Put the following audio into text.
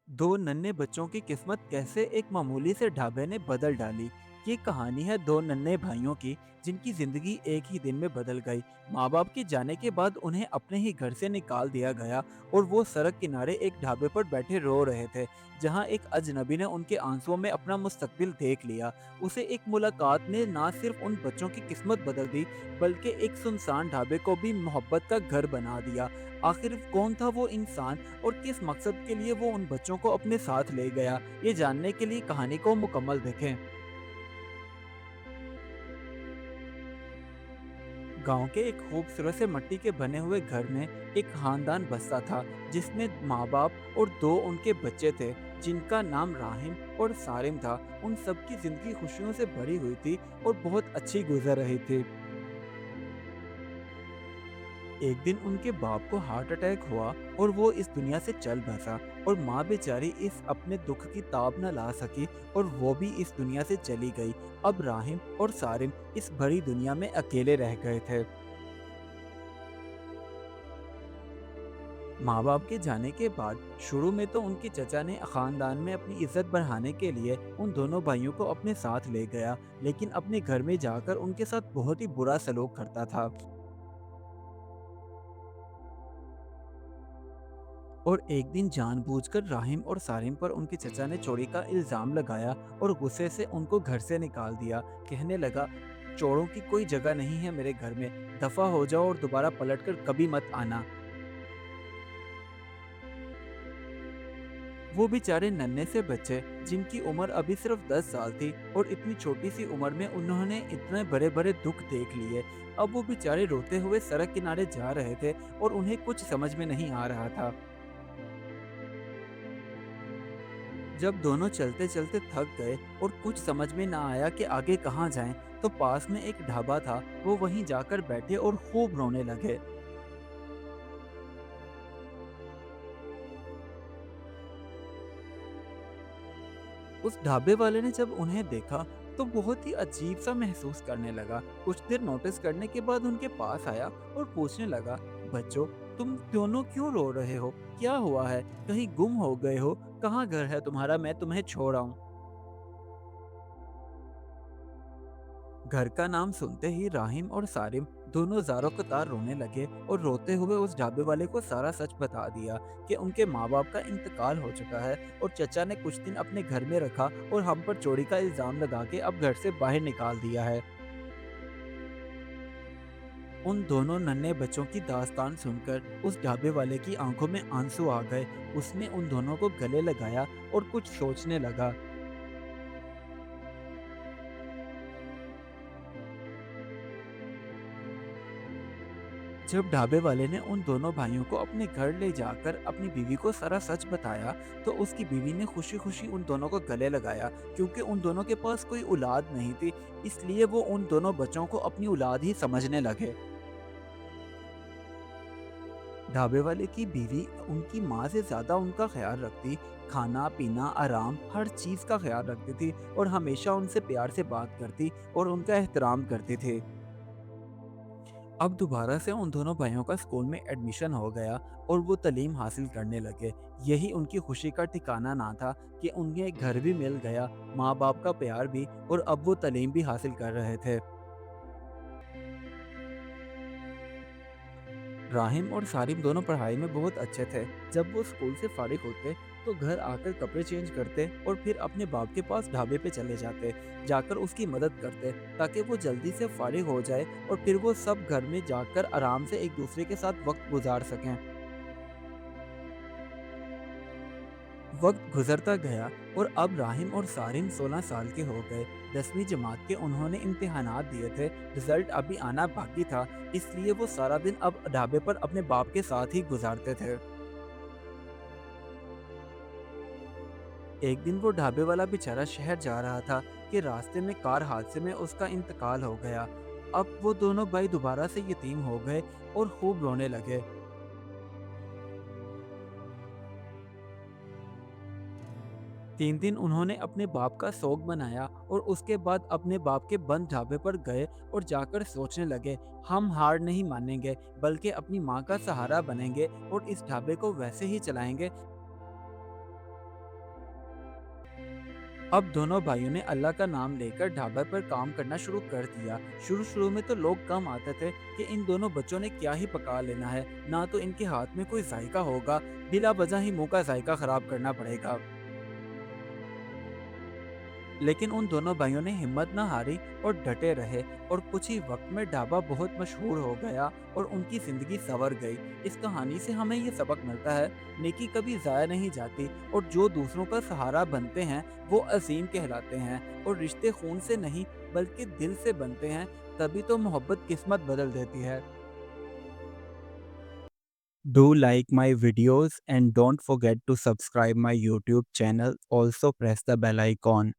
दो नन्हे बच्चों की किस्मत कैसे एक मामूली से ढाबे ने बदल डाली। ये कहानी है दो नन्हे भाइयों की जिनकी जिंदगी एक ही दिन में बदल गई। माँ बाप के जाने के बाद उन्हें अपने ही घर से निकाल दिया गया और वो सड़क किनारे एक ढाबे पर बैठे रो रहे थे, जहाँ एक अजनबी ने उनके आंसुओं में अपना मुस्तकबिल देख लिया। उसे एक मुलाकात ने ना सिर्फ उन बच्चों की किस्मत बदल दी, बल्कि एक सुनसान ढाबे को भी मोहब्बत का घर बना दिया। आखिर कौन था वो इंसान और किस मकसद के लिए वो उन बच्चों को अपने साथ ले गया? ये जानने के लिए कहानी को मुकम्मल देखें। गांव के एक खूबसूरत से मिट्टी के बने हुए घर में एक खानदान बसता था, जिसमें माँ बाप और दो उनके बच्चे थे, जिनका नाम राहिम और सारिम था। उन सबकी जिंदगी खुशियों से भरी हुई थी और बहुत अच्छी गुजर रही थी। एक दिन उनके बाप को हार्ट अटैक हुआ और वो इस दुनिया से चल बसा, और माँ बेचारी इस अपने दुख की ताब न ला सकी और वो भी इस दुनिया से चली गई। अब राहिम और सारिम इस बड़ी दुनिया में अकेले रह गए थे। माँ बाप के जाने के बाद शुरू में तो उनके चचा ने खानदान में अपनी इज्जत बढ़ाने के लिए उन दोनों भाइयों को अपने साथ ले गया, लेकिन अपने घर में जाकर उनके साथ बहुत ही बुरा सलूक करता था। और एक दिन जानबूझकर राहिम और सारिम पर उनके चचा ने चोरी का इल्जाम लगाया और गुस्से से उनको घर से निकाल दिया। कहने लगा, चोरों की कोई जगह नहीं है मेरे घर में, दफा हो जाओ और दोबारा पलटकर कभी मत आना। वो बेचारे नन्हे से बच्चे जिनकी उम्र अभी सिर्फ 10 साल थी, और इतनी छोटी सी उम्र में उन्होंने इतने बड़े बड़े दुख देख लिए। अब वो बेचारे रोते हुए सड़क किनारे जा रहे थे और उन्हें कुछ समझ में नहीं आ रहा था। जब दोनों चलते चलते थक गए और कुछ समझ में ना आया कि आगे कहाँ जाएं, तो पास में एक ढाबा था। वो वहीं जाकर बैठे और खूब रोने लगे। उस ढाबे वाले ने जब उन्हें देखा तो बहुत ही अजीब सा महसूस करने लगा। कुछ देर नोटिस करने के बाद उनके पास आया और पूछने लगा, बच्चों, तुम दोनों क्यों रो रहे हो? क्या हुआ है? कहीं गुम हो गए हो? कहाँ घर है तुम्हारा? मैं तुम्हें छोड़ आऊं। घर का नाम सुनते ही राहिम और सारिम दोनों ज़ारों कतार रोने लगे और रोते हुए उस ढाबे वाले को सारा सच बता दिया कि उनके माँ बाप का इंतकाल हो चुका है और चचा ने कुछ दिन अपने घर में रखा और हम पर चोरी का इल्ज़ाम लगा के अब घर से बाहर निकाल दिया है। उन दोनों नन्हे बच्चों की दास्तान सुनकर उस ढाबे वाले की आंखों में आंसू आ गए। उसने उन दोनों को गले लगाया और कुछ सोचने लगा। जब ढाबे वाले ने उन दोनों भाइयों को अपने घर ले जाकर अपनी बीवी को सारा सच बताया, तो उसकी बीवी ने खुशी खुशी उन दोनों को गले लगाया। क्योंकि उन दोनों के पास कोई औलाद नहीं थी, इसलिए वो उन दोनों बच्चों को अपनी औलाद ही समझने लगे। ढाबे वाले की बीवी उनकी माँ से ज्यादा उनका ख्याल रखती। खाना पीना आराम हर चीज का ख्याल रखती थी और हमेशा उनसे प्यार से बात करती और उनका एहतराम करती थी। अब दोबारा से उन दोनों भाइयों का स्कूल में एडमिशन हो गया और वो तालीम हासिल करने लगे। यही उनकी खुशी का ठिकाना ना था कि उन्हें एक घर भी मिल गया, माँ बाप का प्यार भी, और अब वो तालीम भी हासिल कर रहे थे। राहिम और सारिम दोनों पढ़ाई में बहुत अच्छे थे। जब वो स्कूल से फारिग होते तो घर आकर कपड़े चेंज करते और फिर अपने बाप के पास ढाबे पे चले जाते, जाकर उसकी मदद करते ताकि वो जल्दी से फारिग हो जाए और फिर वो सब घर में जाकर आराम से एक दूसरे के साथ वक्त गुजार सकें। वक्त गुजरता गया और अब राहिम और सारिम 16 साल के हो गए। 10वीं जमात के उन्होंने इम्तिहानात दिए थे, रिजल्ट अभी आना बाकी था, इसलिए वो सारा दिन अब ढाबे पर अपने बाप के साथ ही गुजारते थे। एक दिन वो ढाबे वाला बेचारा शहर जा रहा था कि रास्ते में कार हादसे में उसका इंतकाल हो गया। अब वो दोनों भाई दोबारा से यतीम हो गए और खूब रोने लगे। 3 दिन उन्होंने अपने बाप का शोक मनाया और उसके बाद अपने बाप के बंद ढाबे पर गए और जाकर सोचने लगे, हम हार नहीं मानेंगे, बल्कि अपनी माँ का सहारा बनेंगे और इस ढाबे को वैसे ही चलाएंगे अब दोनों भाइयों ने अल्लाह का नाम लेकर ढाबे पर काम करना शुरू कर दिया। शुरू शुरू में तो लोग कम आते थे कि इन दोनों बच्चों ने क्या ही पका लेना है, ना तो इनके हाथ में कोई जायका होगा, बिला वजह ही मुंह का जायका खराब करना पड़ेगा। लेकिन उन दोनों भाइयों ने हिम्मत न हारी और डटे रहे, और कुछ ही वक्त में ढाबा बहुत मशहूर हो गया और उनकी जिंदगी संवर गई। इस कहानी से हमें ये सबक मिलता है, नेकी कभी जाया नहीं जाती, और जो दूसरों का सहारा बनते हैं वो अजीम कहलाते हैं। और रिश्ते खून से नहीं बल्कि दिल से बनते हैं, तभी तो मोहब्बत किस्मत बदल देती है। Do like my videos and don't forget to subscribe my YouTube channel. Also press the bell icon.